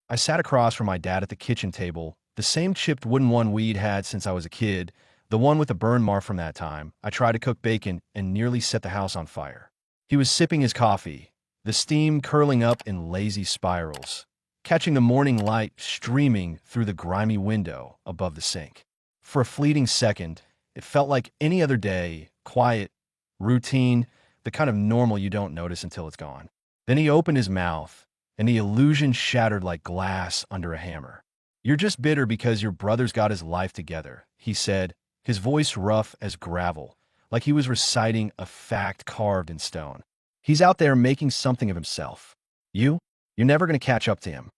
I sat across from my dad at the kitchen table, the same chipped wooden one we'd had since I was a kid, the one with the burn mark from that time. I tried to cook bacon and nearly set the house on fire. He was sipping his coffee, the steam curling up in lazy spirals, catching the morning light streaming through the grimy window above the sink. For a fleeting second, it felt like any other day, quiet, routine, the kind of normal you don't notice until it's gone. Then he opened his mouth, and the illusion shattered like glass under a hammer. "You're just bitter because your brother's got his life together," he said, his voice rough as gravel, like he was reciting a fact carved in stone. "He's out there making something of himself. You're never going to catch up to him."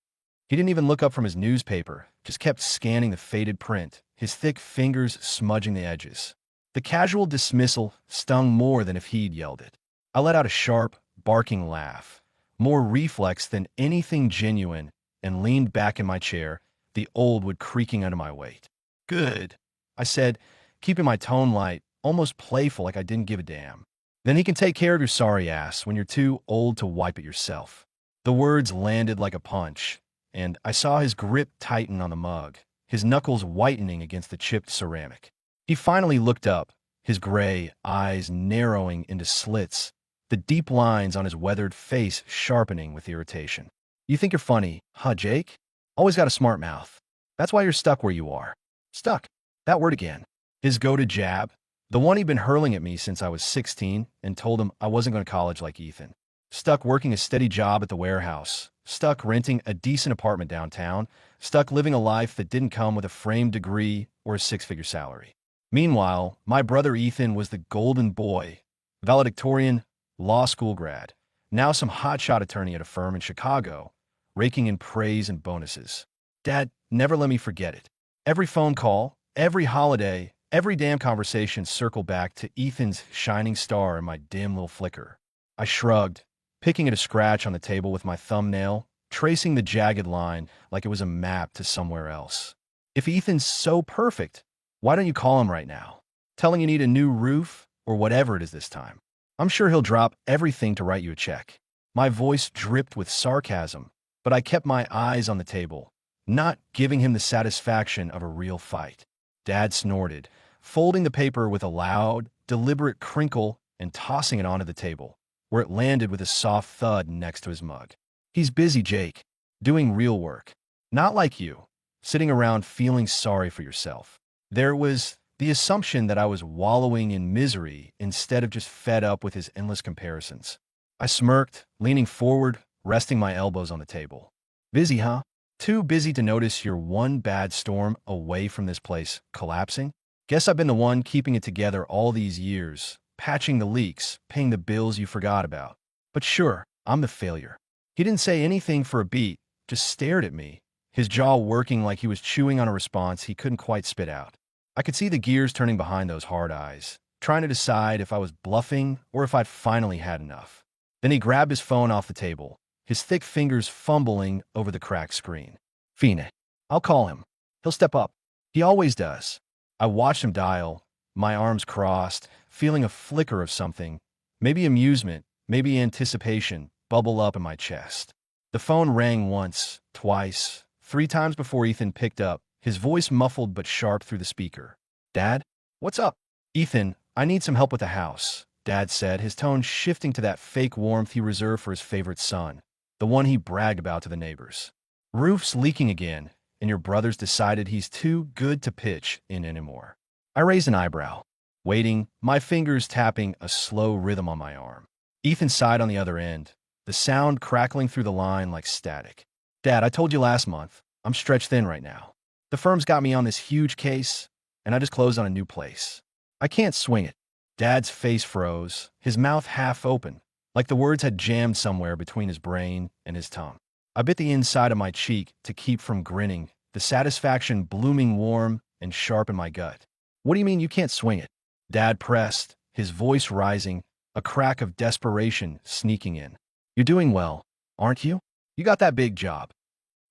He didn't even look up from his newspaper, just kept scanning the faded print, his thick fingers smudging the edges. The casual dismissal stung more than if he'd yelled it. I let out a sharp, barking laugh, more reflex than anything genuine, and leaned back in my chair, the old wood creaking under my weight. "Good," I said, keeping my tone light, almost playful like I didn't give a damn. "Then he can take care of your sorry ass when you're too old to wipe it yourself." The words landed like a punch, and I saw his grip tighten on the mug, his knuckles whitening against the chipped ceramic. He finally looked up, his gray eyes narrowing into slits, the deep lines on his weathered face sharpening with irritation. "You think you're funny, huh, Jake? Always got a smart mouth. That's why you're stuck where you are." Stuck. That word again. His go-to jab, the one he'd been hurling at me since I was 16 and told him I wasn't going to college like Ethan. Stuck working a steady job at the warehouse. Stuck renting a decent apartment downtown. Stuck living a life that didn't come with a framed degree or a six-figure salary. Meanwhile, my brother Ethan was the golden boy, valedictorian, law school grad, now some hotshot attorney at a firm in Chicago, raking in praise and bonuses. Dad never let me forget it. Every phone call, every holiday, every damn conversation circled back to Ethan's shining star in my dim little flicker. I shrugged, picking at a scratch on the table with my thumbnail, tracing the jagged line like it was a map to somewhere else. "If Ethan's so perfect, why don't you call him right now? Tell him you need a new roof or whatever it is this time. I'm sure he'll drop everything to write you a check." My voice dripped with sarcasm, but I kept my eyes on the table, not giving him the satisfaction of a real fight. Dad snorted, folding the paper with a loud, deliberate crinkle and tossing it onto the table, where it landed with a soft thud next to his mug. "He's busy, Jake, doing real work. Not like you, sitting around feeling sorry for yourself." There was the assumption that I was wallowing in misery instead of just fed up with his endless comparisons. I smirked, leaning forward, resting my elbows on the table. "Busy, huh? Too busy to notice you're one bad storm away from this place collapsing? Guess I've been the one keeping it together all these years, patching the leaks, paying the bills you forgot about. But sure, I'm the failure." He didn't say anything for a beat, just stared at me, his jaw working like he was chewing on a response he couldn't quite spit out. I could see the gears turning behind those hard eyes, trying to decide if I was bluffing or if I'd finally had enough. Then he grabbed his phone off the table, his thick fingers fumbling over the cracked screen. "Fine. I'll call him. He'll step up. He always does." I watched him dial, my arms crossed, feeling a flicker of something, maybe amusement, maybe anticipation, bubble up in my chest. The phone rang once, twice, 3 times before Ethan picked up, his voice muffled but sharp through the speaker. "Dad? What's up?" "Ethan, I need some help with the house," Dad said, his tone shifting to that fake warmth he reserved for his favorite son, the one he bragged about to the neighbors. "Roof's leaking again, and your brother's decided he's too good to pitch in anymore." I raised an eyebrow, waiting, my fingers tapping a slow rhythm on my arm. Ethan sighed on the other end, the sound crackling through the line like static. "Dad, I told you last month, I'm stretched thin right now. The firm's got me on this huge case, and I just closed on a new place. I can't swing it." Dad's face froze, his mouth half open, like the words had jammed somewhere between his brain and his tongue. I bit the inside of my cheek to keep from grinning, the satisfaction blooming warm and sharp in my gut. "What do you mean you can't swing it?" Dad pressed, his voice rising, a crack of desperation sneaking in. "You're doing well, aren't you? You got that big job."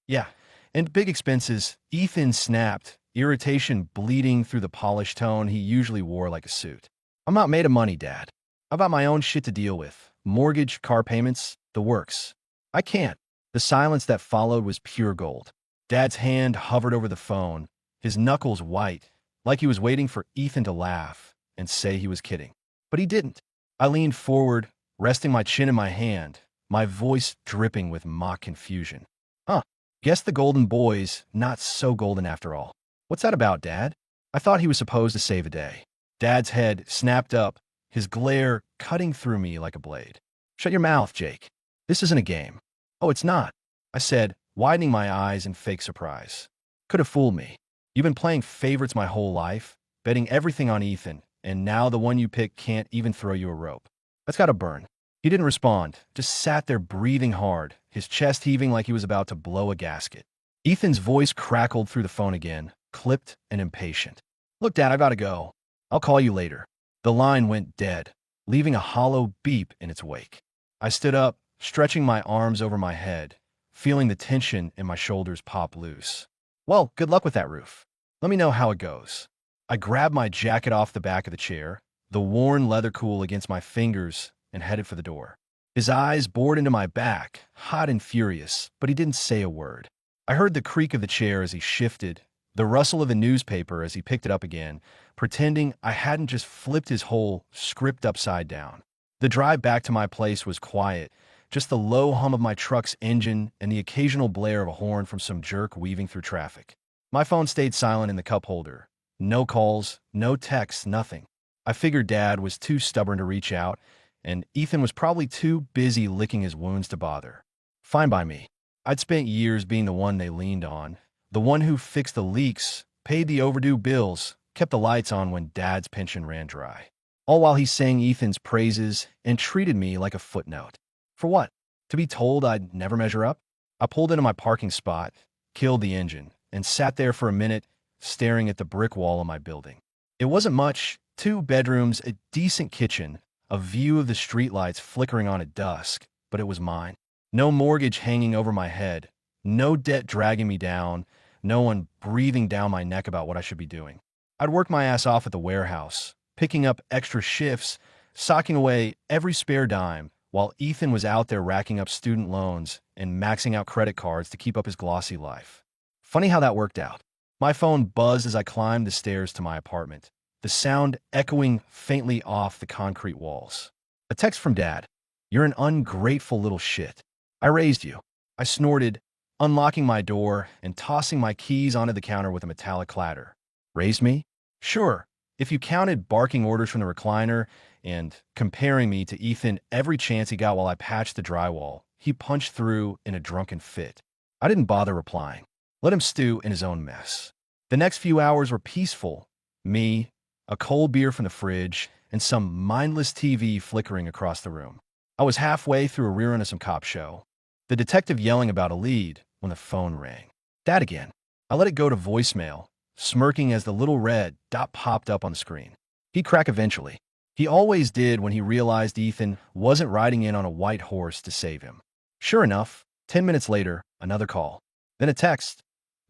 "Yeah, and big expenses," Ethan snapped, irritation bleeding through the polished tone he usually wore like a suit. "I'm not made of money, Dad. I've got my own shit to deal with. Mortgage, car payments, the works. I can't." The silence that followed was pure gold. Dad's hand hovered over the phone, his knuckles white, like he was waiting for Ethan to laugh and say he was kidding. But he didn't. I leaned forward, resting my chin in my hand, my voice dripping with mock confusion. Huh. Guess the golden boy's not so golden after all. What's that about, Dad? I thought he was supposed to save a day. Dad's head snapped up, his glare cutting through me like a blade. Shut your mouth, Jake. This isn't a game. Oh, it's not, I said, widening my eyes in fake surprise. Could have fooled me. You've been playing favorites my whole life, betting everything on Ethan, and now the one you pick can't even throw you a rope. That's gotta burn. He didn't respond, just sat there breathing hard, his chest heaving like he was about to blow a gasket. Ethan's voice crackled through the phone again, clipped and impatient. Look, Dad, I gotta go. I'll call you later. The line went dead, leaving a hollow beep in its wake. I stood up, stretching my arms over my head, feeling the tension in my shoulders pop loose. Well, good luck with that roof. Let me know how it goes. I grabbed my jacket off the back of the chair, the worn leather cool against my fingers, and headed for the door. His eyes bored into my back, hot and furious, but he didn't say a word. I heard the creak of the chair as he shifted, the rustle of the newspaper as he picked it up again, pretending I hadn't just flipped his whole script upside down. The drive back to my place was quiet, just the low hum of my truck's engine and the occasional blare of a horn from some jerk weaving through traffic. My phone stayed silent in the cup holder. No calls, no texts, nothing. I figured Dad was too stubborn to reach out, and Ethan was probably too busy licking his wounds to bother. Fine by me. I'd spent years being the one they leaned on, the one who fixed the leaks, paid the overdue bills, kept the lights on when Dad's pension ran dry. All while he sang Ethan's praises and treated me like a footnote. For what? To be told I'd never measure up? I pulled into my parking spot, killed the engine, and sat there for a minute, staring at the brick wall of my building. It wasn't much, 2 bedrooms, a decent kitchen, a view of the streetlights flickering on at dusk, but it was mine. No mortgage hanging over my head, no debt dragging me down, no one breathing down my neck about what I should be doing. I'd worked my ass off at the warehouse, picking up extra shifts, socking away every spare dime, while Ethan was out there racking up student loans and maxing out credit cards to keep up his glossy life. Funny how that worked out. My phone buzzed as I climbed the stairs to my apartment, the sound echoing faintly off the concrete walls. A text from Dad. You're an ungrateful little shit. I raised you. I snorted, unlocking my door and tossing my keys onto the counter with a metallic clatter. Raised me? Sure, if you counted barking orders from the recliner and comparing me to Ethan every chance he got while I patched the drywall, he punched through in a drunken fit. I didn't bother replying. Let him stew in his own mess. The next few hours were peaceful. Me, a cold beer from the fridge, and some mindless TV flickering across the room. I was halfway through a rerun of some cop show. The detective yelling about a lead when the phone rang. Dad again. I let it go to voicemail, smirking as the little red dot popped up on the screen. He'd crack eventually. He always did when he realized Ethan wasn't riding in on a white horse to save him. Sure enough, 10 minutes later, another call. Then a text.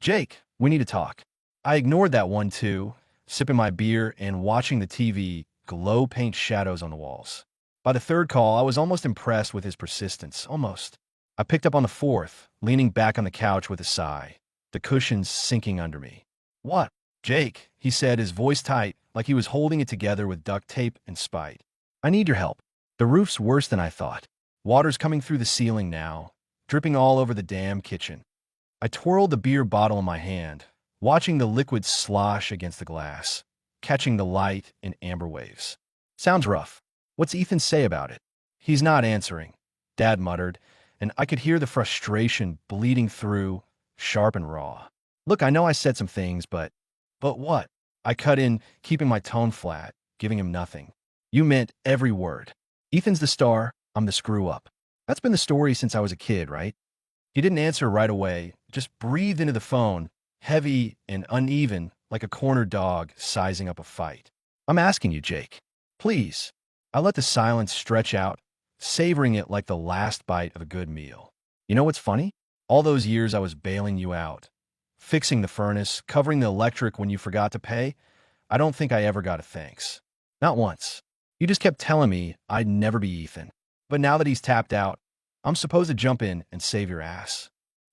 Jake, we need to talk. I ignored that one too, sipping my beer and watching the TV glow paint shadows on the walls. By the third call, I was almost impressed with his persistence. Almost. I picked up on the fourth, leaning back on the couch with a sigh, the cushions sinking under me. What? Jake, he said, his voice tight, like he was holding it together with duct tape and spite. I need your help. The roof's worse than I thought. Water's coming through the ceiling now, dripping all over the damn kitchen. I twirled the beer bottle in my hand, watching the liquid slosh against the glass, catching the light in amber waves. Sounds rough. What's Ethan say about it? He's not answering, Dad muttered, and I could hear the frustration bleeding through, sharp and raw. Look, I know I said some things, but what? I cut in, keeping my tone flat, giving him nothing. You meant every word. Ethan's the star, I'm the screw-up. That's been the story since I was a kid, right? He didn't answer right away, just breathed into the phone, heavy and uneven, like a cornered dog sizing up a fight. I'm asking you, Jake. Please. I let the silence stretch out, savoring it like the last bite of a good meal. You know what's funny? All those years I was bailing you out, fixing the furnace, covering the electric when you forgot to pay, I don't think I ever got a thanks. Not once. You just kept telling me I'd never be Ethan. But now that he's tapped out, I'm supposed to jump in and save your ass.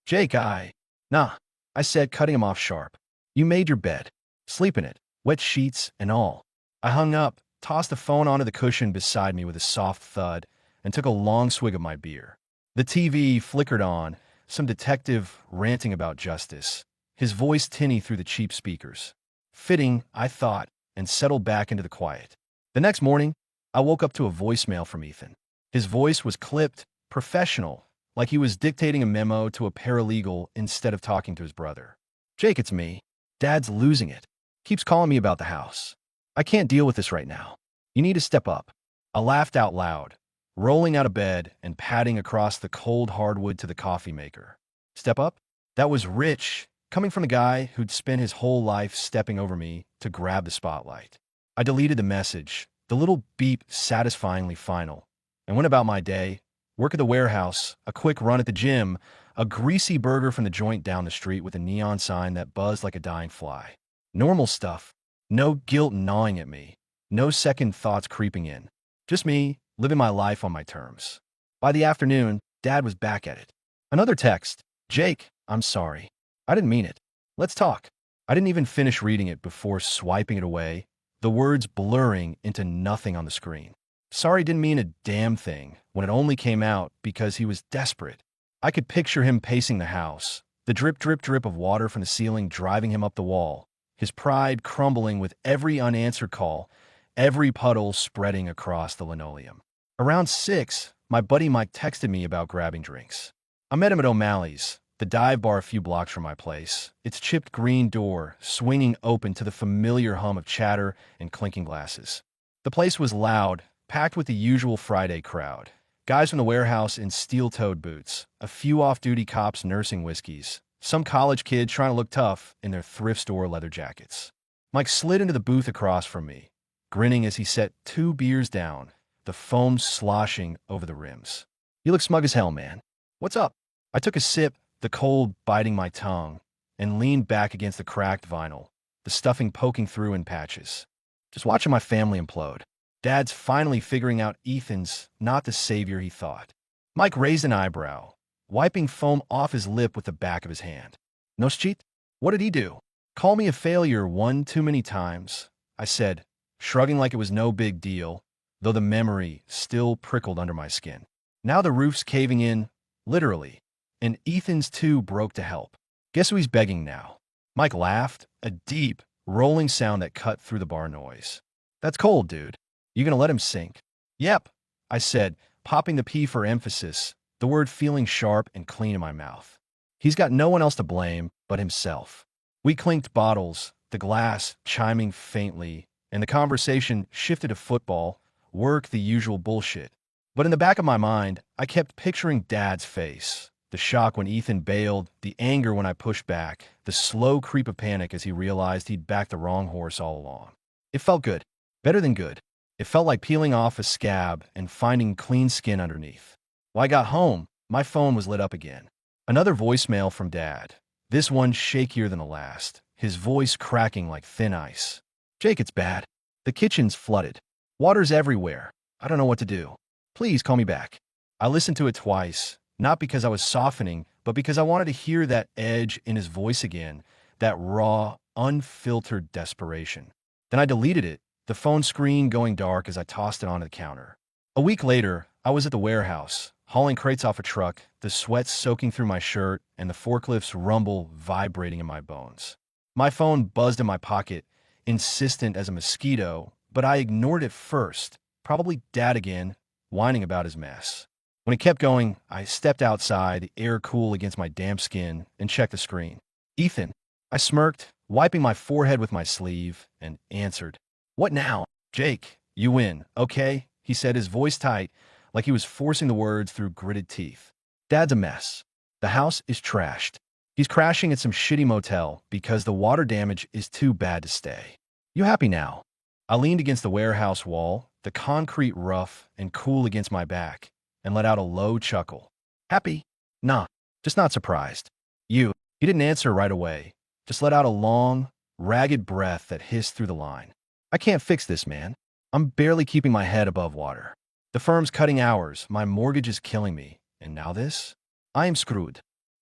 Jake, Nah, I said, cutting him off sharp. You made your bed. Sleep in it, wet sheets and all. I hung up, tossed the phone onto the cushion beside me with a soft thud, and took a long swig of my beer. The TV flickered on, some detective ranting about justice, his voice tinny through the cheap speakers. Fitting, I thought, and settled back into the quiet. The next morning, I woke up to a voicemail from Ethan. His voice was clipped, professional, like he was dictating a memo to a paralegal instead of talking to his brother. Jake, it's me. Dad's losing it. Keeps calling me about the house. I can't deal with this right now. You need to step up. I laughed out loud, rolling out of bed and padding across the cold hardwood to the coffee maker. Step up? That was rich, coming from the guy who'd spent his whole life stepping over me to grab the spotlight. I deleted the message, the little beep satisfyingly final, and went about my day. Work at the warehouse, a quick run at the gym, a greasy burger from the joint down the street with a neon sign that buzzed like a dying fly. Normal stuff. No guilt gnawing at me. No second thoughts creeping in. Just me, living my life on my terms. By the afternoon, Dad was back at it. Another text. Jake, I'm sorry. I didn't mean it. Let's talk. I didn't even finish reading it before swiping it away, the words blurring into nothing on the screen. Sorry didn't mean a damn thing when it only came out because he was desperate. I could picture him pacing the house, the drip, drip, drip of water from the ceiling driving him up the wall, his pride crumbling with every unanswered call, every puddle spreading across the linoleum. Around 6, my buddy Mike texted me about grabbing drinks. I met him at O'Malley's, the dive bar a few blocks from my place, its chipped green door swinging open to the familiar hum of chatter and clinking glasses. The place was loud, packed with the usual Friday crowd. Guys from the warehouse in steel-toed boots, a few off-duty cops nursing whiskeys, some college kids trying to look tough in their thrift store leather jackets. Mike slid into the booth across from me, grinning as he set 2 beers down, the foam sloshing over the rims. You look smug as hell, man. What's up? I took a sip, the cold biting my tongue, and leaned back against the cracked vinyl, the stuffing poking through in patches. Just watching my family implode. Dad's finally figuring out Ethan's not the savior he thought. Mike raised an eyebrow, wiping foam off his lip with the back of his hand. No cheat? What did he do? Call me a failure one too many times, I said, shrugging like it was no big deal, though the memory still prickled under my skin. Now the roof's caving in, literally, and Ethan's too broke to help. Guess who he's begging now? Mike laughed, a deep, rolling sound that cut through the bar noise. That's cold, dude. You gonna let him sink? Yep, I said, popping the P for emphasis, the word feeling sharp and clean in my mouth. He's got no one else to blame but himself. We clinked bottles, the glass chiming faintly, and the conversation shifted to football, work, the usual bullshit. But in the back of my mind, I kept picturing Dad's face, the shock when Ethan bailed, the anger when I pushed back, the slow creep of panic as he realized he'd backed the wrong horse all along. It felt good. Better than good. It felt like peeling off a scab and finding clean skin underneath. When I got home, my phone was lit up again. Another voicemail from Dad. This one shakier than the last, his voice cracking like thin ice. Jake, it's bad. The kitchen's flooded. Water's everywhere. I don't know what to do. Please call me back. I listened to it twice, not because I was softening, but because I wanted to hear that edge in his voice again, that raw, unfiltered desperation. Then I deleted it, the phone screen going dark as I tossed it onto the counter. A week later, I was at the warehouse, hauling crates off a truck, the sweat soaking through my shirt and the forklift's rumble vibrating in my bones. My phone buzzed in my pocket, insistent as a mosquito, but I ignored it first, probably Dad again, whining about his mess. When it kept going, I stepped outside, the air cool against my damp skin, and checked the screen. Ethan. I smirked, wiping my forehead with my sleeve, and answered. What now? Jake, you win, okay? He said, his voice tight, like he was forcing the words through gritted teeth. Dad's a mess. The house is trashed. He's crashing at some shitty motel because the water damage is too bad to stay. You happy now? I leaned against the warehouse wall, the concrete rough and cool against my back, and let out a low chuckle. Happy? Nah, just not surprised. He didn't answer right away, just let out a long, ragged breath that hissed through the line. I can't fix this, man. I'm barely keeping my head above water. The firm's cutting hours, my mortgage is killing me, And now this? I am screwed.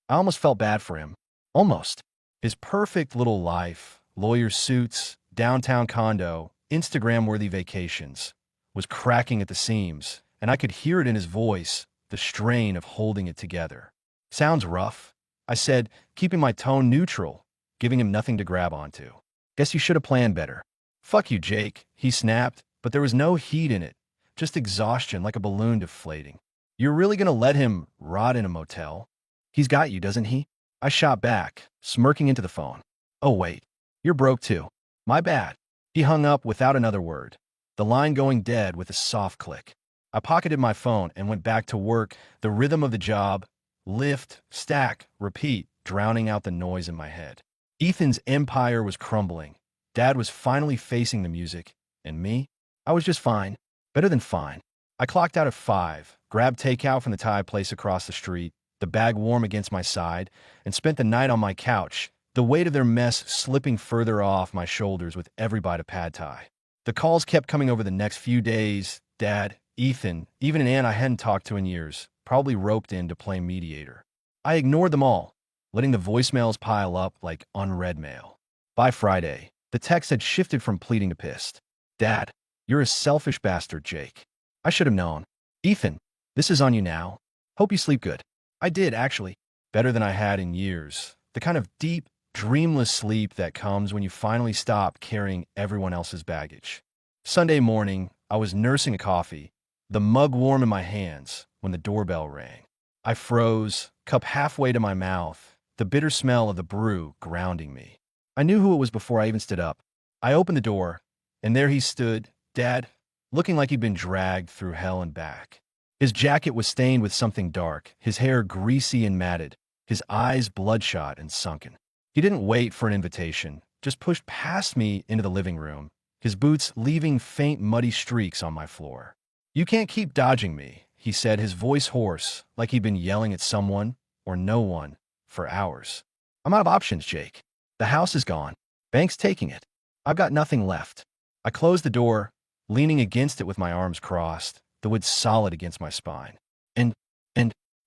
I almost felt bad for him. Almost. His perfect little life, lawyer suits, downtown condo, Instagram-worthy vacations, was cracking at the seams, and I could hear it in his voice, the strain of holding it together. Sounds rough, I said, keeping my tone neutral, giving him nothing to grab onto. Guess you should have planned better. Fuck you, Jake, he snapped, but there was no heat in it, just exhaustion like a balloon deflating. You're really gonna let him rot in a motel? He's got you, doesn't he? I shot back, smirking into the phone. Oh wait, you're broke too. My bad. He hung up without another word, the line going dead with a soft click. I pocketed my phone and went back to work, the rhythm of the job, lift, stack, repeat, drowning out the noise in my head. Ethan's empire was crumbling. Dad was finally facing the music, and me? I was just fine. Better than fine. I clocked out at 5, grabbed takeout from the Thai place across the street, the bag warm against my side, and spent the night on my couch, the weight of their mess slipping further off my shoulders with every bite of pad thai. The calls kept coming over the next few days. Dad, Ethan, even an aunt I hadn't talked to in years, probably roped in to play mediator. I ignored them all, letting the voicemails pile up like unread mail. By Friday, the text had shifted from pleading to pissed. Dad, you're a selfish bastard, Jake. I should have known. Ethan, this is on you now. Hope you sleep good. I did, actually. Better than I had in years. The kind of deep, dreamless sleep that comes when you finally stop carrying everyone else's baggage. Sunday morning, I was nursing a coffee, the mug warm in my hands, when the doorbell rang. I froze, cup halfway to my mouth, the bitter smell of the brew grounding me. I knew who it was before I even stood up. I opened the door, and there he stood, Dad, looking like he'd been dragged through hell and back. His jacket was stained with something dark, his hair greasy and matted, his eyes bloodshot and sunken. He didn't wait for an invitation, just pushed past me into the living room, his boots leaving faint muddy streaks on my floor. You can't keep dodging me, he said, his voice hoarse, like he'd been yelling at someone, or no one, for hours. I'm out of options, Jake. The house is gone. Bank's taking it. I've got nothing left. I closed the door, leaning against it with my arms crossed, the wood solid against my spine. And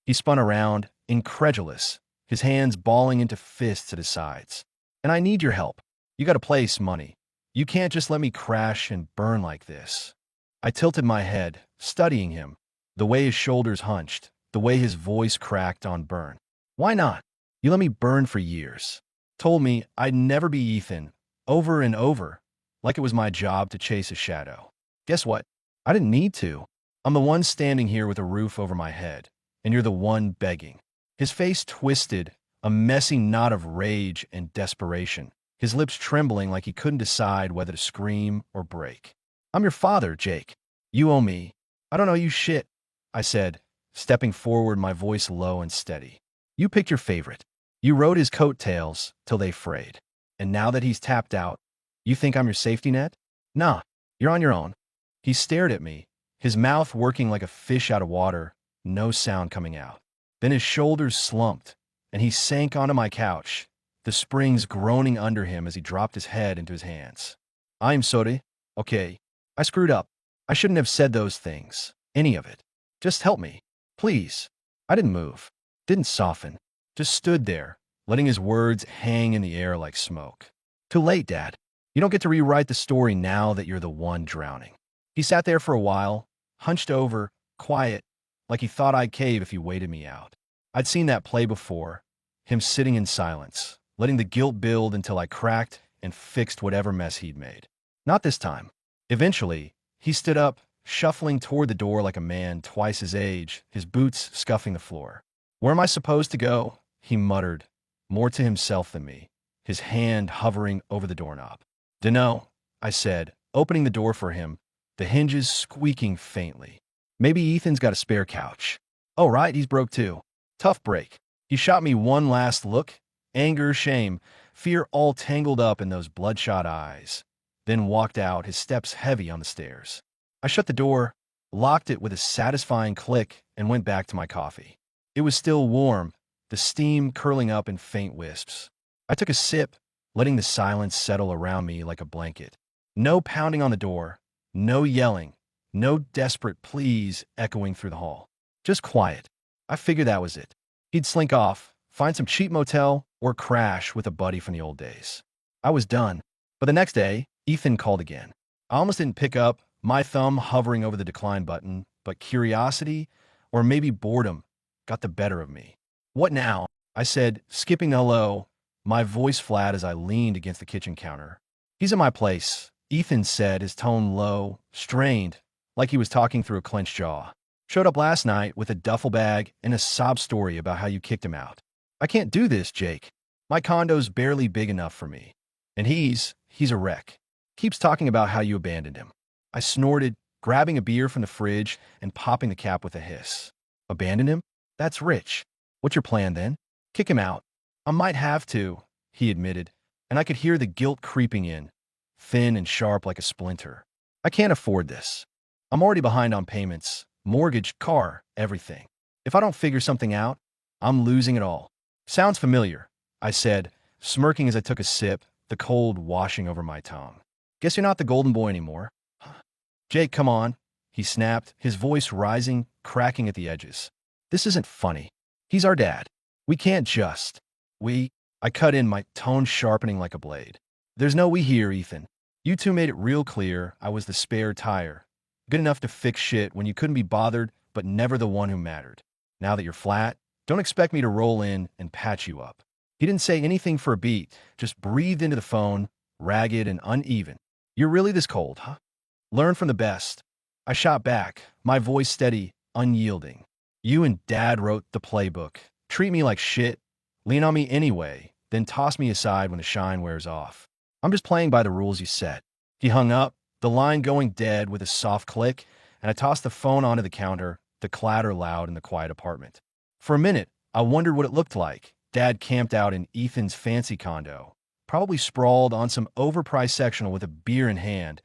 he spun around, incredulous, his hands balling into fists at his sides. And I need your help. You got a place, money. You can't just let me crash and burn like this. I tilted my head, studying him, the way his shoulders hunched, the way his voice cracked on burn. Why not? You let me burn for years. Told me I'd never be Ethan, over and over, like it was my job to chase a shadow. Guess what? I didn't need to. I'm the one standing here with a roof over my head, and you're the one begging. His face twisted, a messy knot of rage and desperation, his lips trembling like he couldn't decide whether to scream or break. I'm your father, Jake. You owe me. I don't owe you shit, I said, stepping forward, my voice low and steady. You picked your favorite. You rode his coattails till they frayed. And now that he's tapped out, you think I'm your safety net? Nah, you're on your own. He stared at me, his mouth working like a fish out of water, no sound coming out. Then his shoulders slumped, and he sank onto my couch, the springs groaning under him as he dropped his head into his hands. I'm sorry. Okay, I screwed up. I shouldn't have said those things, any of it. Just help me, please. I didn't move, didn't soften, just stood there, letting his words hang in the air like smoke. Too late, Dad. You don't get to rewrite the story now that you're the one drowning. He sat there for a while, hunched over, quiet, like he thought I'd cave if he waited me out. I'd seen that play before, him sitting in silence, letting the guilt build until I cracked and fixed whatever mess he'd made. Not this time. Eventually, he stood up, shuffling toward the door like a man twice his age, his boots scuffing the floor. Where am I supposed to go? He muttered, more to himself than me, his hand hovering over the doorknob. Dunno, I said, opening the door for him, the hinges squeaking faintly. Maybe Ethan's got a spare couch. Oh, right, he's broke too. Tough break. He shot me one last look, anger, shame, fear all tangled up in those bloodshot eyes, then walked out, his steps heavy on the stairs. I shut the door, locked it with a satisfying click, and went back to my coffee. It was still warm, the steam curling up in faint wisps. I took a sip, letting the silence settle around me like a blanket. No pounding on the door, no yelling, no desperate pleas echoing through the hall. Just quiet. I figured that was it. He'd slink off, find some cheap motel, or crash with a buddy from the old days. I was done. But the next day, Ethan called again. I almost didn't pick up, my thumb hovering over the decline button, but curiosity, or maybe boredom, got the better of me. What now? I said, skipping the hello, my voice flat as I leaned against the kitchen counter. He's in my place, Ethan said, his tone low, strained, like he was talking through a clenched jaw. Showed up last night with a duffel bag and a sob story about how you kicked him out. I can't do this, Jake. My condo's barely big enough for me. And he's a wreck. Keeps talking about how you abandoned him. I snorted, grabbing a beer from the fridge and popping the cap with a hiss. Abandon him? That's rich. What's your plan then? Kick him out. I might have to, he admitted, and I could hear the guilt creeping in, thin and sharp like a splinter. I can't afford this. I'm already behind on payments, mortgage, car, everything. If I don't figure something out, I'm losing it all. Sounds familiar, I said, smirking as I took a sip, the cold washing over my tongue. Guess you're not the golden boy anymore. Jake, come on, he snapped, his voice rising, cracking at the edges. This isn't funny. He's our dad. We can't just. I cut in, my tone sharpening like a blade. There's no we here, Ethan. You two made it real clear I was the spare tire. Good enough to fix shit when you couldn't be bothered, but never the one who mattered. Now that you're flat, don't expect me to roll in and patch you up. He didn't say anything for a beat, just breathed into the phone, ragged and uneven. You're really this cold, huh? Learn from the best. I shot back, my voice steady, unyielding. You and Dad wrote the playbook. Treat me like shit, lean on me anyway, then toss me aside when the shine wears off. I'm just playing by the rules you set. He hung up, the line going dead with a soft click, and I tossed the phone onto the counter, the clatter loud in the quiet apartment. For a minute, I wondered what it looked like. Dad camped out in Ethan's fancy condo, probably sprawled on some overpriced sectional with a beer in hand,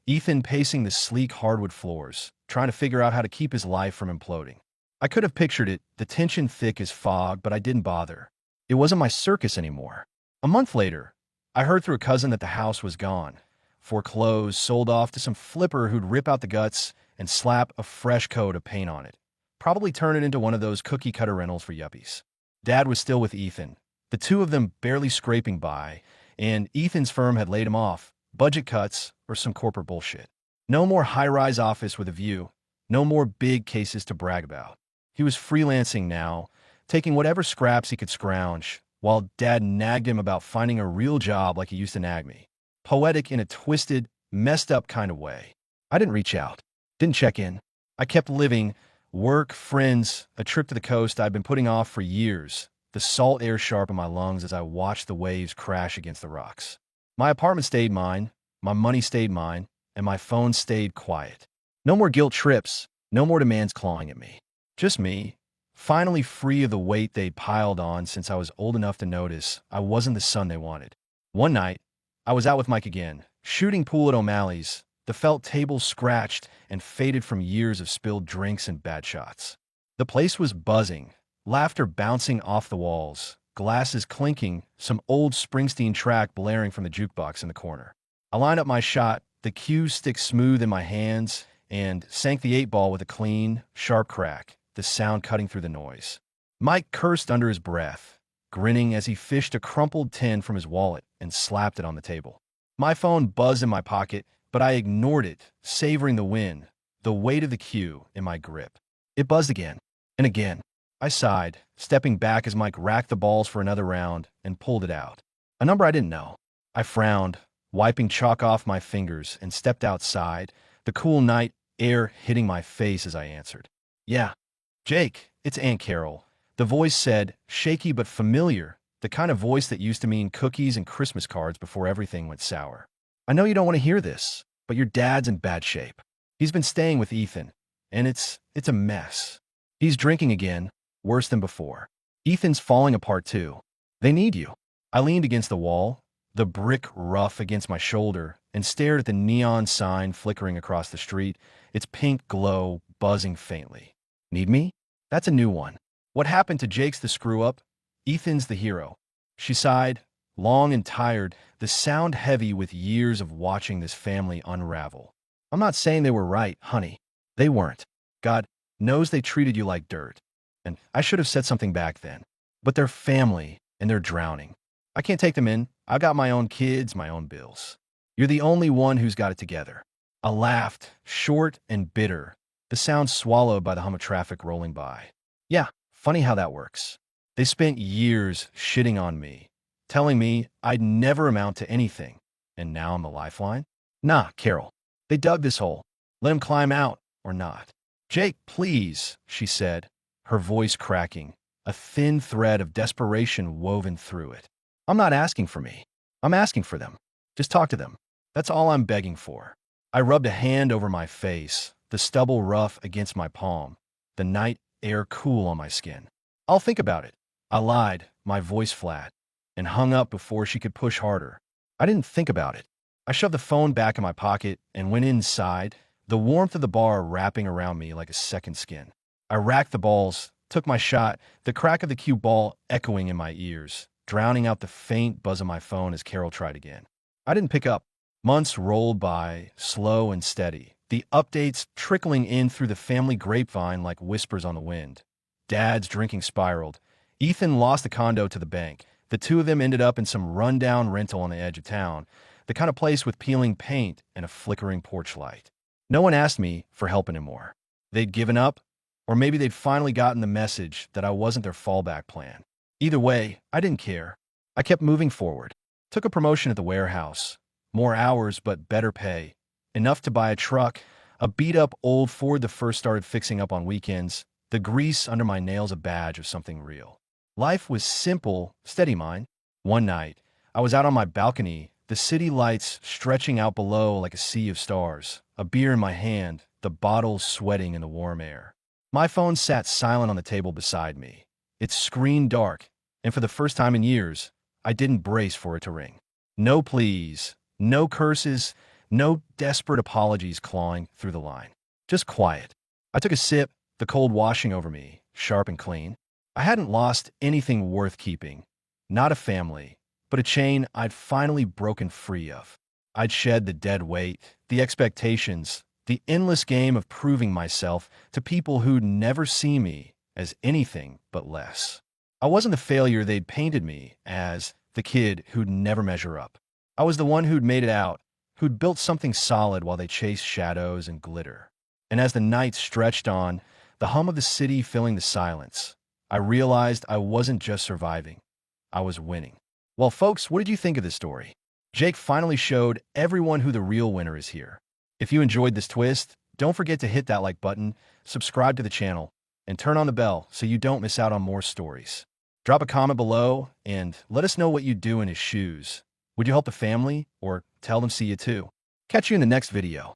Ethan pacing the sleek hardwood floors, trying to figure out how to keep his life from imploding. I could have pictured it, the tension thick as fog, but I didn't bother. It wasn't my circus anymore. A month later, I heard through a cousin that the house was gone. Foreclosed, sold off to some flipper who'd rip out the guts and slap a fresh coat of paint on it. Probably turn it into one of those cookie-cutter rentals for yuppies. Dad was still with Ethan, the two of them barely scraping by, and Ethan's firm had laid him off, budget cuts or some corporate bullshit. No more high-rise office with a view, no more big cases to brag about. He was freelancing now, taking whatever scraps he could scrounge, while Dad nagged him about finding a real job like he used to nag me. Poetic in a twisted, messed up kind of way. I didn't reach out, didn't check in. I kept living, work, friends, a trip to the coast I'd been putting off for years, the salt air sharp in my lungs as I watched the waves crash against the rocks. My apartment stayed mine, my money stayed mine, and my phone stayed quiet. No more guilt trips, no more demands clawing at me. Just me, finally free of the weight they'd piled on since I was old enough to notice I wasn't the son they wanted. One night, I was out with Mike again, shooting pool at O'Malley's, the felt table scratched and faded from years of spilled drinks and bad shots. The place was buzzing, laughter bouncing off the walls, glasses clinking, some old Springsteen track blaring from the jukebox in the corner. I lined up my shot, the cue stick smooth in my hands, and sank the 8-ball with a clean, sharp crack, the sound cutting through the noise. Mike cursed under his breath, grinning as he fished a crumpled 10 from his wallet and slapped it on the table. My phone buzzed in my pocket, but I ignored it, savoring the win, the weight of the cue in my grip. It buzzed again, and again. I sighed, stepping back as Mike racked the balls for another round and pulled it out. A number I didn't know. I frowned, wiping chalk off my fingers, and stepped outside, the cool night air hitting my face as I answered. Yeah. Jake, it's Aunt Carol. The voice said, shaky but familiar, the kind of voice that used to mean cookies and Christmas cards before everything went sour. I know you don't want to hear this, but your dad's in bad shape. He's been staying with Ethan, and it's a mess. He's drinking again, worse than before. Ethan's falling apart too. They need you. I leaned against the wall, the brick rough against my shoulder, and stared at the neon sign flickering across the street, its pink glow buzzing faintly. Need me? That's a new one. What happened to Jake's the screw-up? Ethan's the hero. She sighed, long and tired, the sound heavy with years of watching this family unravel. I'm not saying they were right, honey. They weren't. God knows they treated you like dirt. And I should have said something back then. But they're family, and they're drowning. I can't take them in. I got my own kids, my own bills. You're the only one who's got it together. I laughed, short and bitter, the sound swallowed by the hum of traffic rolling by. Yeah, funny how that works. They spent years shitting on me, telling me I'd never amount to anything. And now I'm a lifeline? Nah, Carol. They dug this hole. Let him climb out, or not. Jake, please, she said, her voice cracking, a thin thread of desperation woven through it. I'm not asking for me. I'm asking for them. Just talk to them. That's all I'm begging for. I rubbed a hand over my face, the stubble rough against my palm, the night air cool on my skin. I'll think about it. I lied, my voice flat, and hung up before she could push harder. I didn't think about it. I shoved the phone back in my pocket and went inside, the warmth of the bar wrapping around me like a second skin. I racked the balls, took my shot, the crack of the cue ball echoing in my ears, drowning out the faint buzz of my phone as Carol tried again. I didn't pick up. Months rolled by, slow and steady, the updates trickling in through the family grapevine like whispers on the wind. Dad's drinking spiraled. Ethan lost the condo to the bank. The two of them ended up in some rundown rental on the edge of town, the kind of place with peeling paint and a flickering porch light. No one asked me for help anymore. They'd given up, or maybe they'd finally gotten the message that I wasn't their fallback plan. Either way, I didn't care. I kept moving forward. Took a promotion at the warehouse. More hours, but better pay. Enough to buy a truck, a beat-up old Ford that first started fixing up on weekends, the grease under my nails a badge of something real. Life was simple, steady mind. One night, I was out on my balcony, the city lights stretching out below like a sea of stars, a beer in my hand, the bottle sweating in the warm air. My phone sat silent on the table beside me, its screen dark, and for the first time in years, I didn't brace for it to ring. No pleas. No curses, no desperate apologies clawing through the line. Just quiet. I took a sip, the cold washing over me, sharp and clean. I hadn't lost anything worth keeping. Not a family, but a chain I'd finally broken free of. I'd shed the dead weight, the expectations, the endless game of proving myself to people who'd never see me as anything but less. I wasn't the failure they'd painted me as, the kid who'd never measure up. I was the one who'd made it out, who'd built something solid while they chased shadows and glitter. And as the night stretched on, the hum of the city filling the silence, I realized I wasn't just surviving. I was winning. Well, folks, what did you think of this story? Jake finally showed everyone who the real winner is here. If you enjoyed this twist, don't forget to hit that like button, subscribe to the channel, and turn on the bell so you don't miss out on more stories. Drop a comment below and let us know what you'd do in his shoes. Would you help the family or tell them see you too? Catch you in the next video.